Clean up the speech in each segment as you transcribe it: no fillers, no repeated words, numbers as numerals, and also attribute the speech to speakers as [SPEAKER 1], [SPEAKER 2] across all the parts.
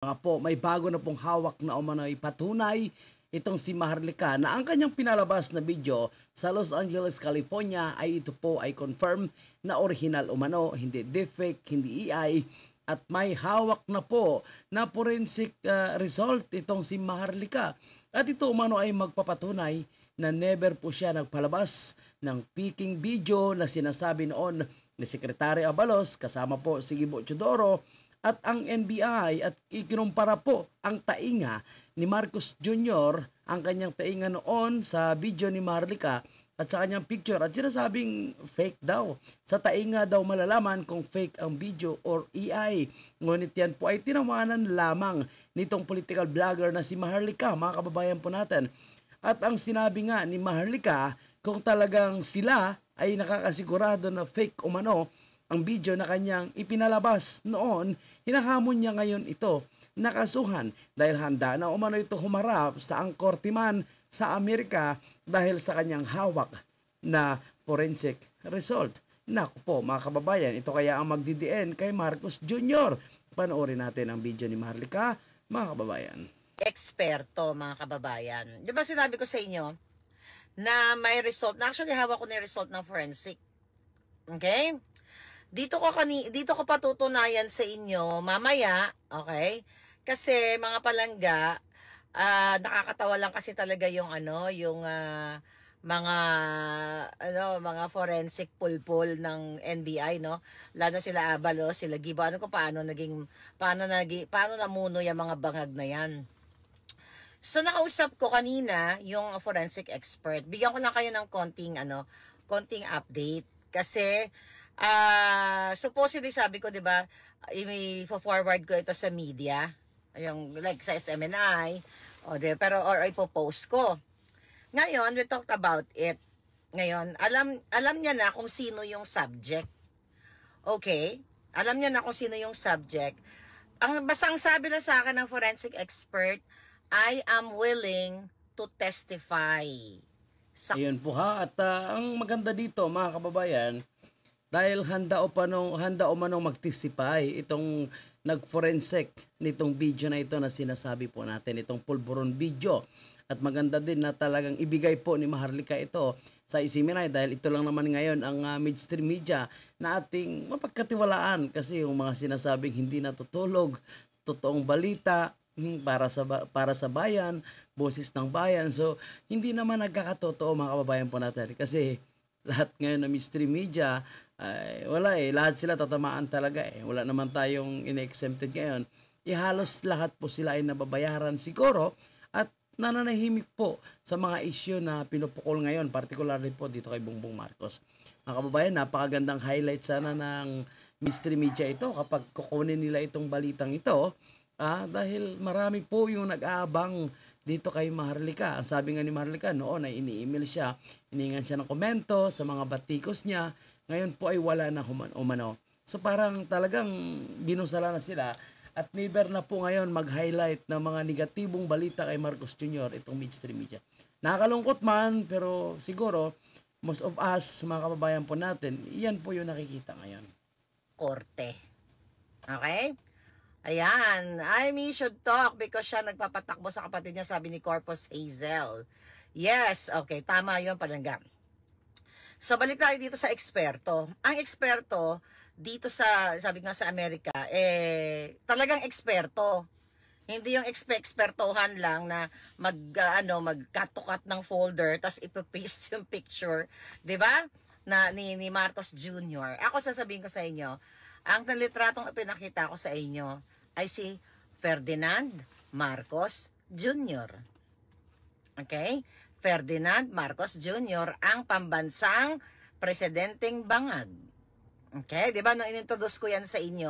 [SPEAKER 1] Mga po, may bago na pong hawak na umano'y patunay itong si Maharlika na ang kanyang pinalabas na video sa Los Angeles, California ay ito po ay confirm na original umano, hindi deepfake, hindi AI at may hawak na po na forensic result itong si Maharlika. At ito umano ay magpapatunay na never po siya nagpalabas ng peaking video na sinasabi noon ni Secretary Abalos kasama po si Gibo Teodoro at ang NBI at ikinumpara po ang tainga ni Marcos Jr., ang kanyang tainga noon sa video ni Maharlika at sa kanyang picture at sinasabing fake daw. Sa tainga daw malalaman kung fake ang video or AI. Ngunit yan po ay tinawanan lamang nitong political vlogger na si Maharlika, mga kababayan po natin. At ang sinabi nga ni Maharlika, kung talagang sila ay nakakasigurado na fake umano ang video na kanyang ipinalabas noon, hinahamon niya ngayon ito nakasuhan dahil handa na umano ito humarap sa angkortiman sa Amerika dahil sa kanyang hawak na forensic result. Naku po mga kababayan, ito kaya ang magdidiin kay Marcos Jr. Panoorin natin ang video ni Maharlika, mga kababayan.
[SPEAKER 2] Eksperto mga kababayan. Di ba sinabi ko sa inyo na may result, na actually hawak ko na yung result ng forensic. Okay? Dito ko patutunayan sa inyo mamaya, okay? Kasi mga palangga, nakakatawa lang kasi talaga yung mga forensic pulpul ng NBI, no? Lalo na sila Abalos, sila Gibo, paano namuno yung mga bangag na yan. So nakausap ko kanina yung forensic expert. Bigyan ko lang kayo ng konting update kasi supposedly sabi ko, 'di ba, i-forward ko ito sa media, yung like sa SMNI, or ipo-post ko. Ngayon, we talked about it. Ngayon, alam niya na kung sino yung subject. Okay? Alam niya na kung sino yung subject. Basta ang sabi lang sa akin ng forensic expert, I am willing to testify.
[SPEAKER 1] Ayun po ha, at ang maganda dito mga kababayan, dahil handa o manong mag-testify itong nag-forensic nitong video na ito na sinasabi po natin, itong pulburon video. At maganda din na talagang ibigay po ni Maharlika ito sa SMNI dahil ito lang naman ngayon ang mainstream media na ating mapagkatiwalaan kasi yung mga sinasabing hindi natutulog, totoong balita, para sa bayan, boses ng bayan. So, hindi naman nagkakatotoo mga kababayan po natin kasi lahat ngayon ng mainstream media, wala lahat sila tatamaan talaga Wala naman tayong in-exempted ngayon. Halos lahat po sila ay nababayaran siguro at nananahimik po sa mga issue na pinupukol ngayon, particularly po dito kay Bongbong Marcos. Mga kababayan, napakagandang highlight sana ng mainstream media ito kapag kukunin nila itong balitang ito. Dahil marami po yung nag-aabang dito kay Maharlika. Ang sabi nga ni Maharlika, noon ay ini-email siya, hiningan siya ng komento sa mga batikos niya. Ngayon po ay wala na umano. So parang talagang binusala na sila at never na po ngayon mag-highlight ng mga negatibong balita kay Marcos Jr. itong mainstream media. Nakakalungkot man, pero siguro most of us, mga kababayan po natin, iyan po yung nakikita ngayon.
[SPEAKER 2] Korte. Okay? Ayan, should talk because siya nagpapatakbo sa kapatid niya, sabi ni Corpus Hazel. Yes, okay, tama yun, palangga. So, balik tayo dito sa eksperto. Ang eksperto, dito sabi nga sa Amerika, talagang eksperto. Hindi yung ekspertohan lang na magkatukat ng folder, tas ipapaste yung picture, di ba? Ni Marcos Jr. Ako sasabihin ko sa inyo, ang litratong ipinakita ko sa inyo ay si Ferdinand Marcos Jr. Okay? Ferdinand Marcos Jr. ang pambansang presidenteng bangag. Okay? Diba nung inintroduce ko yan sa inyo,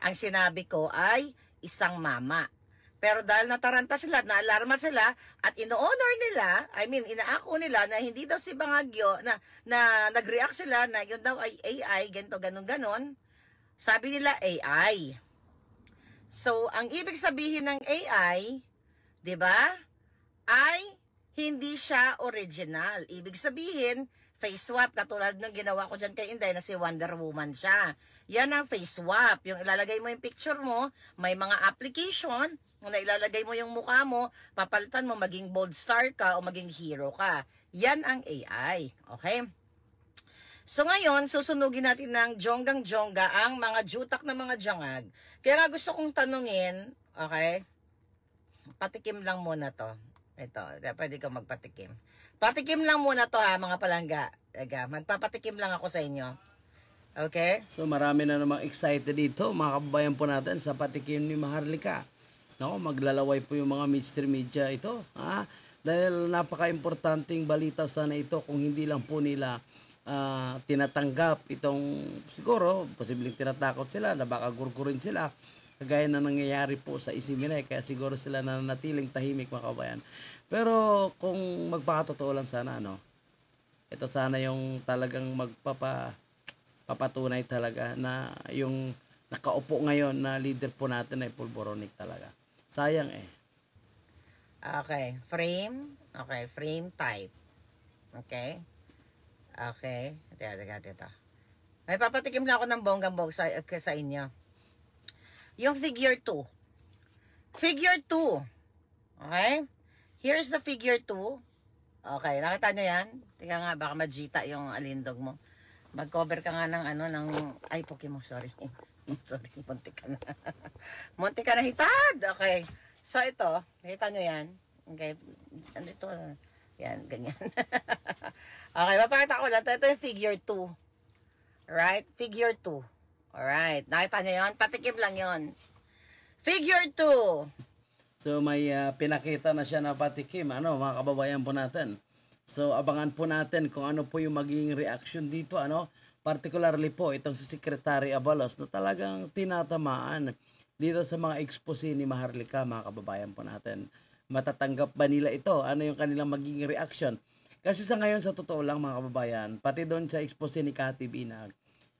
[SPEAKER 2] ang sinabi ko ay isang mama. Pero dahil nataranta sila, naalarma sila, at ino-honor nila, inaako nila na hindi daw si Bangagyo, na nag-react sila na yun daw ay AI, ganito, ganon. Sabi nila AI. So, ang ibig sabihin ng AI, 'di ba? Ay hindi siya original. Ibig sabihin, Face swap, katulad nung ginawa ko dyan kay Inday na si Wonder Woman siya. Yan ang face swap. Yung ilalagay mo yung picture mo, may mga application, na ilalagay mo yung mukha mo, papalitan mo maging bold star ka o maging hero ka. Yan ang AI. Okay? So ngayon, susunugin natin ng jonggang-jongga ang mga jutak na mga jangag. Kaya nga gusto kong tanungin, okay? Patikim lang muna to. Ito, pwede ka magpatikim. Patikim lang muna to ha, mga palangga. Magpapatikim lang ako sa inyo. Okay?
[SPEAKER 1] So marami na namang excited dito, mga kababayan po natin sa patikim ni Maharlika. Nako, maglalaway po yung mga mainstream media ito. Dahil napaka-importanting balita sana ito kung hindi lang po nila tinatanggap itong, siguro, posibleng tinatakot sila na baka gurgurin sila. Kagaya na nangyayari po sa Isiminay, kaya siguro sila nanatiling tahimik, mga kabayan. Pero kung magpakatotoo lang sana, ito sana yung talagang papatunay talaga na yung nakaupo ngayon na leader po natin ay pulboronic talaga. Sayang eh.
[SPEAKER 2] Okay, frame. Okay, frame type. Okay. Okay. Ito. May papatikim lang ako ng bonggang-bong sa inyo. Yung figure 2. Figure 2. Okay? Here's the figure 2. Okay, nakita nyo yan? Tingnan nga, baka majita yung alindog mo. Mag-cover ka nga ng ay, Pokemon, sorry. Sorry, munti ka na. Munti ka na hitad. Okay. So, ito, nakita nyo yan? Okay. Ano ito? Yan, ganyan. Okay, mapakita ko lang. Ito yung figure 2. Right? Figure 2. Alright, nakita niyo yun? Patikim lang yon. Figure 2.
[SPEAKER 1] So may pinakita na siya na patikim, mga kababayan po natin. So abangan po natin kung ano po yung magiging reaction dito, particularly po itong si Secretary Abalos na talagang tinatamaan dito sa mga expose ni Maharlika, mga kababayan po natin. Matatanggap ba nila ito? Ano yung kanilang magiging reaction? Kasi sa ngayon, sa totoo lang, mga kababayan, pati doon sa expose ni Cathy Binag,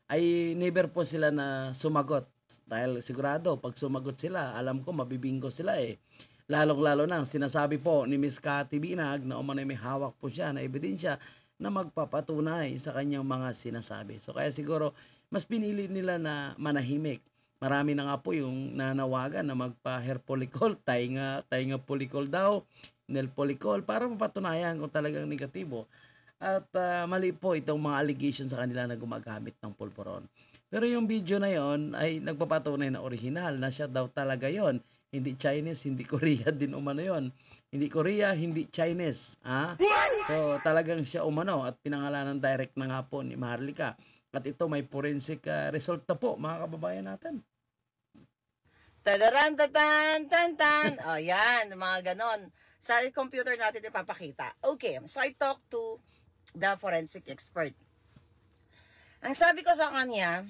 [SPEAKER 1] ay never po sila na sumagot. Dahil sigurado, pag sumagot sila, alam ko mabibinggo sila eh. Lalong-lalo na, sinasabi po ni Miss Cathy Binag na umano'y may hawak po siya na ebidensya na magpapatunay sa kanyang mga sinasabi. So kaya siguro, mas pinili nila na manahimik. Marami na nga po yung nanawagan na magpa-hair follicle, tainga follicle daw, nail follicle, para mapatunayan kung talagang negatibo. At mali po itong mga allegations sa kanila na gumagamit ng pulburon. Pero yung video na yon ay nagpapatunay na original, na siya daw talaga yon. Hindi Chinese, hindi Korea din umano yon. Hindi Korea, hindi Chinese. So talagang siya umano at pinangalanan direct na nga po ni Maharlika. At ito may forensic result na po, mga kababayan natin.
[SPEAKER 2] Tadaran, tan. O yan, mga ganon. Sa computer natin ipapakita. Okay, so I talked to the forensic expert. Ang sabi ko sa kanya,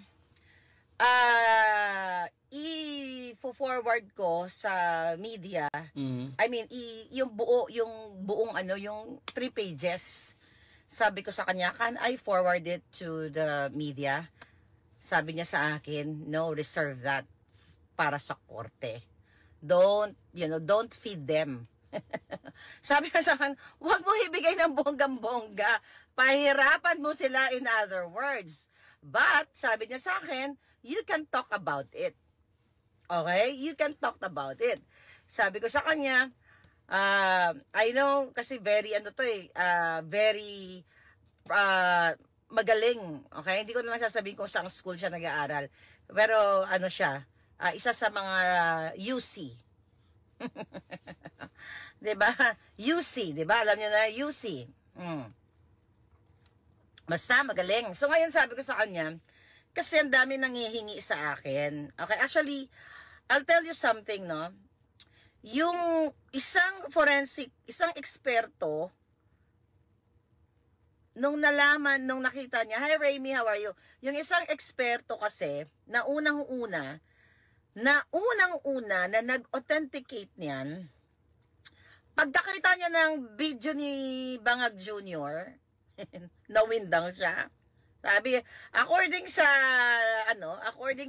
[SPEAKER 2] i-forward ko sa media, I mean, yung buong yung 3 pages. Sabi ko sa kanya, can I forward it to the media? Sabi niya sa akin, no, reserve that para sa korte. Don't feed them. Sabi ko sa akin, huwag mo ibigay ng bonggang-bongga. Pahirapan mo sila, in other words. But, sabi niya sa akin, you can talk about it. Okay? You can talk about it. Sabi ko sa kanya, I know, kasi very, very magaling. Okay? Hindi ko naman sasabihin kung saan school siya nag-aaral. Pero, siya, isa sa mga UC. Diba? UC, diba? Alam niyo na, UC. Basta, magaling. So, ngayon sabi ko sa kanya, kasi ang dami nangihingi sa akin. Okay, actually, I'll tell you something, no? Yung isang eksperto, nung nakita niya, hi Raymi, how are you? Yung isang eksperto kasi, na unang-una na nag-authenticate niyan, pagkakita niya ng video ni Bangag Jr., nawindang siya. Sabi, according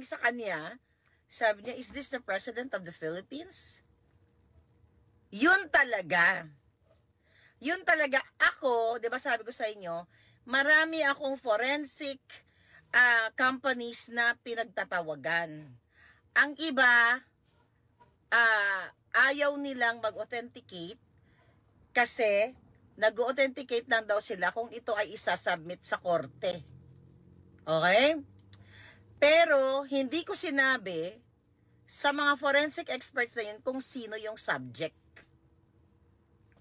[SPEAKER 2] sa kanya, sabi niya, is this the President of the Philippines? Yun talaga ako, 'di ba sabi ko sa inyo, marami akong forensic companies na pinagtatawagan. Ang iba, ayaw nilang mag-authenticate kasi nag-authenticate lang daw sila kung ito ay isasubmit sa korte. Okay? Pero hindi ko sinabi sa mga forensic experts na yun kung sino yung subject.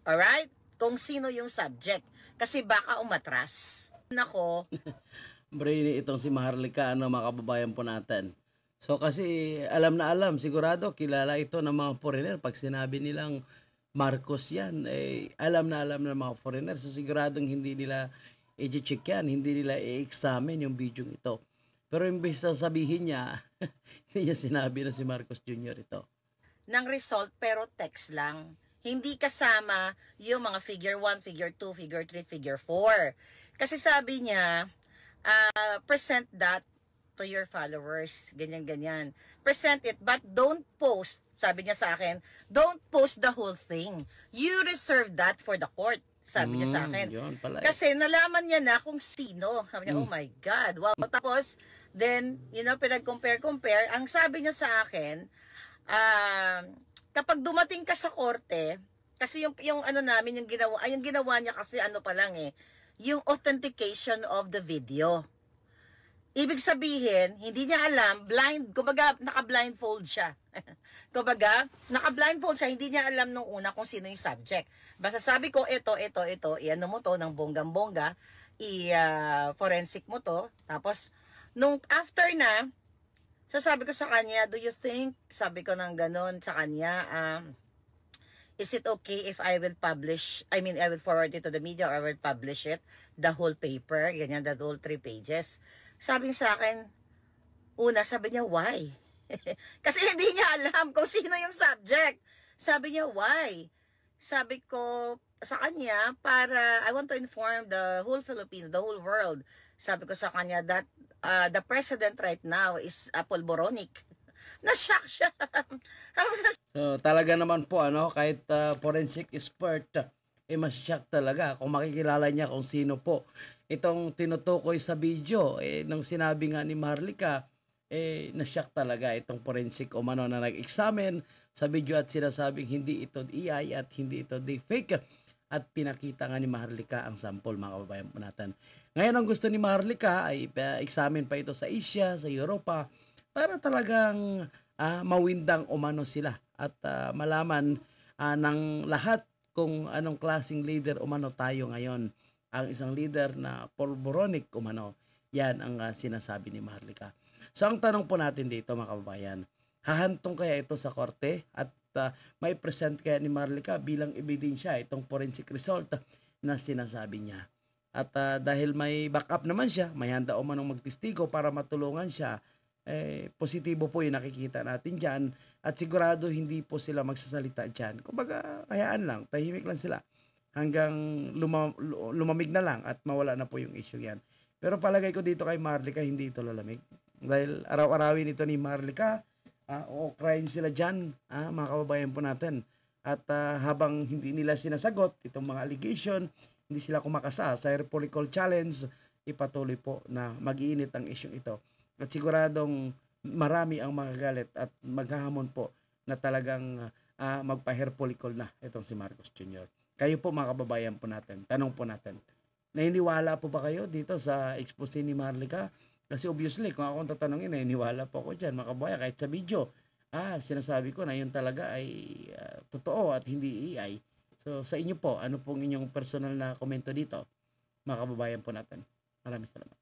[SPEAKER 2] Alright? Kung sino yung subject. Kasi baka umatras. Nako.
[SPEAKER 1] Brainy itong si Maharlika, mga kababayan po natin. So kasi alam na alam, sigurado kilala ito ng mga foreigner. Pag sinabi nilang Marcos yan, alam na alam ng mga foreigner. So siguradong hindi nila i-check yan, hindi nila i-examine yung video ito. Pero imbes na sabihin niya, hindi niya sinabi na si Marcos Jr. ito.
[SPEAKER 2] Ng result pero text lang. Hindi kasama yung mga figure 1, figure 2, figure 3, figure 4. Kasi sabi niya, present that to your followers, ganyan-ganyan. Present it, but don't post, sabi niya sa akin, don't post the whole thing. You reserve that for the court, sabi niya sa akin.
[SPEAKER 1] Yun pala.
[SPEAKER 2] Kasi nalaman niya na kung sino. Sabi niya, oh my God, wow. Tapos, then, pinag-compare. Ang sabi niya sa akin, kapag dumating ka sa korte, kasi yung ano namin, yung ginawa niya kasi ano pa lang yung authentication of the video. Ibig sabihin, hindi niya alam, kumbaga, naka-blindfold siya. Kumbaga, naka-blindfold siya, hindi niya alam nung una kung sino yung subject. Basta sabi ko, ito, i-ano mo to, ng bonggang-bongga, i-forensic mo to, tapos, nung after na, so sabi ko sa kanya, do you think, sabi ko ng ganon sa kanya, is it okay if I will I will forward it to the media or I will publish it, the whole paper, ganyan, the whole 3 pages. Sabi niya sa akin, sabi niya, why? Kasi hindi niya alam kung sino yung subject. Sabi niya, why? Sabi ko sa kanya, para, I want to inform the whole Philippines, the whole world. Sabi ko sa kanya that the president right now is Paul Boronic. Na-shock siya.
[SPEAKER 1] So talaga naman po, kahit forensic expert, mas shock talaga kung makikilala niya kung sino po itong tinutukoy sa video. Nung sinabi nga ni Maharlika, na-shock talaga itong forensic na nag-examine sa video at sinasabing hindi ito AI at hindi ito deepfake. At pinakita nga ni Maharlika ang sample, mga kababayan po natin. Ngayon ang gusto ni Maharlika ay examine pa ito sa Asia, sa Europa, para talagang mawindang sila at malaman ng lahat kung anong klaseng leader tayo ngayon. Ang isang leader na Paul Boronic yan ang sinasabi ni Maharlika. So ang tanong po natin dito, mga kababayan, hahantong kaya ito sa korte at may present kaya ni Maharlika bilang ebidensya itong forensic result na sinasabi niya. At dahil may backup naman siya, may handa magtestigo para matulungan siya, positibo po yung nakikita natin dyan at sigurado hindi po sila magsasalita dyan. Kumbaga, hayaan lang, tahimik lang sila hanggang lumamig na lang at mawala na po yung issue yan. Pero palagay ko dito kay Maharlika, hindi ito lalamig. Dahil araw-arawin ito ni Maharlika, ukrayin sila dyan, mga kababayan po natin. At habang hindi nila sinasagot itong mga allegation, hindi sila kumakasa sa Hair Follicle Challenge, ipatuloy po na mag-iinit ang issue ito. At siguradong marami ang magagalit at maghahamon po na talagang magpa-hair follicle na itong si Marcos Jr. Kayo po, mga kababayan po natin, tanong po natin, naniniwala po ba kayo dito sa expose ni Maharlika? Kasi obviously, kung akong tatanungin, naniniwala po ako dyan, mga kababayan, kahit sa video, sinasabi ko na yun talaga ay totoo at hindi AI. So sa inyo po, ano pong inyong personal na komento dito, mga kababayan po natin? Maraming salamat.